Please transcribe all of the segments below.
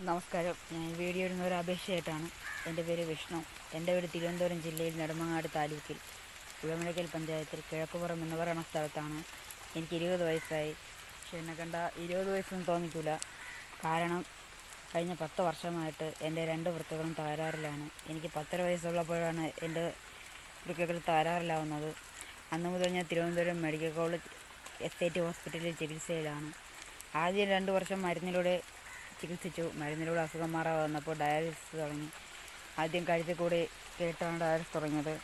നമസ്കാരം. ഞാൻ വീഡിയോ ഇടുന്ന ഒരു അപേക്ഷയായിട്ടാണ്. എൻ്റെ പേര് വിഷ്ണു. എൻ്റെ വീട് തിരുവനന്തപുരം ജില്ലയിൽ നെടുമങ്ങാട് താലൂക്കിൽ ഉഴമുഴക്കൽ പഞ്ചായത്തിൽ കിഴക്കുപുറം എന്ന് പറയുന്ന സ്ഥലത്താണ്. എനിക്ക് 20 വയസ്സായി. പക്ഷെ എന്നെ കണ്ട 20 വയസ്സൊന്നും തോന്നിക്കില്ല. കാരണം കഴിഞ്ഞ 10 വർഷമായിട്ട് എൻ്റെ 2 വൃക്കകളും തകരാറിലാണ്. എനിക്ക് 10 വയസ്സുള്ളപ്പോഴാണ് എൻ്റെ വൃക്കകൾ തകരാറിലാവുന്നത്. അന്ന് മുതൽ ഞാൻ തിരുവനന്തപുരം മെഡിക്കൽ കോളേജ് എസ്റ്റേറ്റ് ഹോസ്പിറ്റലിൽ ചികിത്സയിലാണ്. ആദ്യം 2 വർഷം മരുന്നിലൂടെ ചികിത്സിച്ചു. മരുന്നിലൂടെ അസുഖം മാറാതെ വന്നപ്പോൾ ഡയാലിസിസ് തുടങ്ങി. ആദ്യം കഴുത്തിൽ കൂടി കേട്ടാണ് ഡയാലിസിസ് തുടങ്ങിയത്.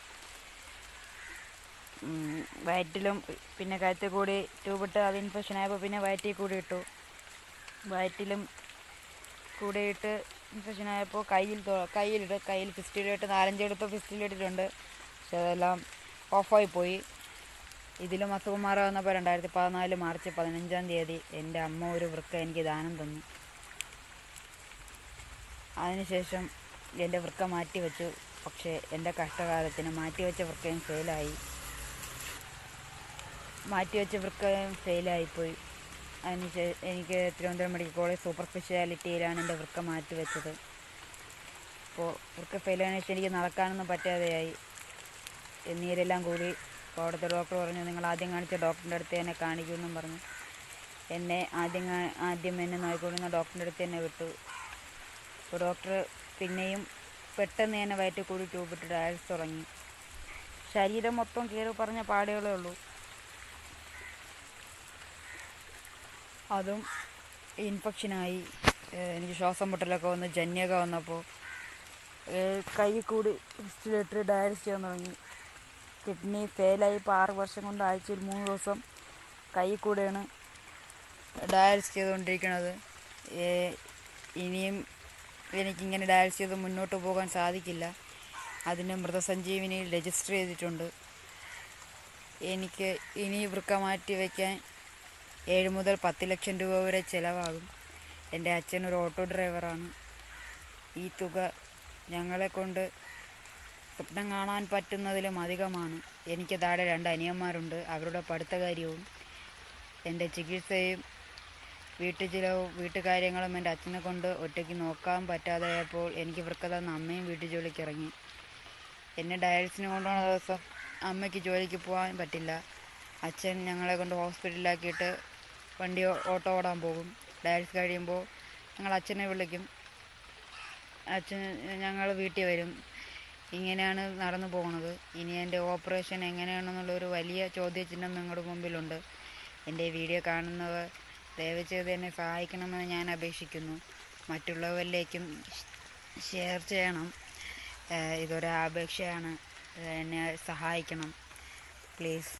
വയറ്റിലും പിന്നെ കഴുത്തിൽ കൂടി ട്യൂബിട്ട് അത് ഇൻഫെക്ഷനായപ്പോൾ പിന്നെ വയറ്റിൽ കൂടി ഇട്ടു. വയറ്റിലും കൂടിയിട്ട് ഇൻഫെക്ഷനായപ്പോൾ കയ്യിൽ ഫിസ്റ്റിലിട്ട് 4-5 എടുത്ത് ഫിസ്റ്റിലിട്ടിട്ടുണ്ട്. പക്ഷെ അതെല്ലാം ഓഫായി പോയി. ഇതിലും അസുഖം മാറാതെ വന്നപ്പോൾ 2014 മാർച്ച് 15-ാം തീയതി എൻ്റെ അമ്മ ഒരു വൃക്ക എനിക്ക് ദാനം തന്നു. അതിനുശേഷം എൻ്റെ വൃക്ക മാറ്റിവെച്ചു. പക്ഷേ എൻ്റെ കഷ്ടകാലത്തിന് മാറ്റിവെച്ച വൃക്കയും ഫെയിലായിപ്പോയി. എനിക്ക് തിരുവനന്തപുരം മെഡിക്കൽ കോളേജ് സൂപ്പർ സ്പെഷ്യാലിറ്റിയിലാണ് എൻ്റെ വൃക്ക മാറ്റിവെച്ചത്. അപ്പോൾ വൃക്ക ഫെയിലായതിനു ശേഷം എനിക്ക് നടക്കാനൊന്നും പറ്റാതെയായി. നീരെല്ലാം കൂടി. അപ്പോൾ അവിടുത്തെ ഡോക്ടർ പറഞ്ഞു, നിങ്ങൾ ആദ്യം കാണിച്ച ഡോക്ടറിൻ്റെ അടുത്ത് എന്നെ കാണിക്കുമെന്നും പറഞ്ഞു എന്നെ ആദ്യം എന്നെ നോക്കിക്കൊണ്ടിരുന്ന ഡോക്ടറിൻ്റെ അടുത്ത് എന്നെ വിട്ടു. അപ്പോൾ ഡോക്ടർ പിന്നെയും പെട്ടെന്ന് തന്നെ വയറ്റിൽ കൂടി ട്യൂബിട്ട് ഡയാലിസിസ് തുടങ്ങി. ശരീരം മൊത്തം കയറി പറഞ്ഞ പാടുകളേ ഉള്ളൂ. അതും ഇൻഫെക്ഷനായി. എനിക്ക് ശ്വാസം മുട്ടലൊക്കെ വന്ന് ജന്യൊക്കെ വന്നപ്പോൾ കൈ കൂടി ഫിസ്റ്റിലിട്ട് ഡയാലിസിസ് ചെയ്യാൻ തുടങ്ങി. കിഡ്നി ഫെയിലായി. ഇപ്പോൾ 6 വർഷം കൊണ്ട് ആഴ്ചയിൽ 3 ദിവസം കൈ കൂടെയാണ് ഡയാലിസിസ് ചെയ്തുകൊണ്ടിരിക്കുന്നത്. ഇനിയും എനിക്കിങ്ങനെ ഡയാലിസിസ് ചെയ്ത് മുന്നോട്ട് പോകാൻ സാധിക്കില്ല. അതിന് മൃതസഞ്ജീവനിയിൽ രജിസ്റ്റർ ചെയ്തിട്ടുണ്ട്. എനിക്ക് ഇനി വൃക്ക മാറ്റി വയ്ക്കാൻ 7 മുതൽ 10 ലക്ഷം രൂപ വരെ ചിലവാകും. എൻ്റെ അച്ഛൻ ഒരു ഓട്ടോ ഡ്രൈവറാണ്. ഈ തുക ഞങ്ങളെക്കൊണ്ട് സ്വപ്നം കാണാൻ പറ്റുന്നതിലും അധികമാണ്. എനിക്ക് താഴെ 2 അനിയന്മാരുണ്ട്. അവരുടെ പഠിത്തകാര്യവും എൻ്റെ ചികിത്സയും വീട്ടുചിലവും വീട്ടുകാര്യങ്ങളും എൻ്റെ അച്ഛനെ കൊണ്ട് ഒറ്റയ്ക്ക് നോക്കാൻ പറ്റാതായപ്പോൾ എനിക്ക് വൃക്ക തന്ന അമ്മയും വീട്ടുജോലിക്ക് ഇറങ്ങി. എന്നെ ഡയാലിസിന് കൊണ്ടുപോകുന്ന ദിവസം അമ്മയ്ക്ക് ജോലിക്ക് പോകാൻ പറ്റില്ല. അച്ഛൻ ഞങ്ങളെ കൊണ്ട് ഹോസ്പിറ്റലിലാക്കിയിട്ട് ഓട്ടോ ഓടാൻ പോകും. ഡയാലിസിസ് കഴിയുമ്പോൾ ഞങ്ങൾ അച്ഛനെ വിളിക്കും. ഞങ്ങൾ വീട്ടിൽ വരും. ഇങ്ങനെയാണ് നടന്നു പോകുന്നത്. ഇനി എൻ്റെ ഓപ്പറേഷൻ എങ്ങനെയാണെന്നുള്ളൊരു വലിയ ചോദ്യചിഹ്നം നിങ്ങളുടെ മുമ്പിലുണ്ട്. എൻ്റെ വീഡിയോ കാണുന്നവർ ദയവ് ചെയ്ത് എന്നെ സഹായിക്കണമെന്ന് ഞാൻ അപേക്ഷിക്കുന്നു. മറ്റുള്ളവരിലേക്കും ഷെയർ ചെയ്യണം. ഇതൊരു അപേക്ഷയാണ്. എന്നെ സഹായിക്കണം പ്ലീസ്.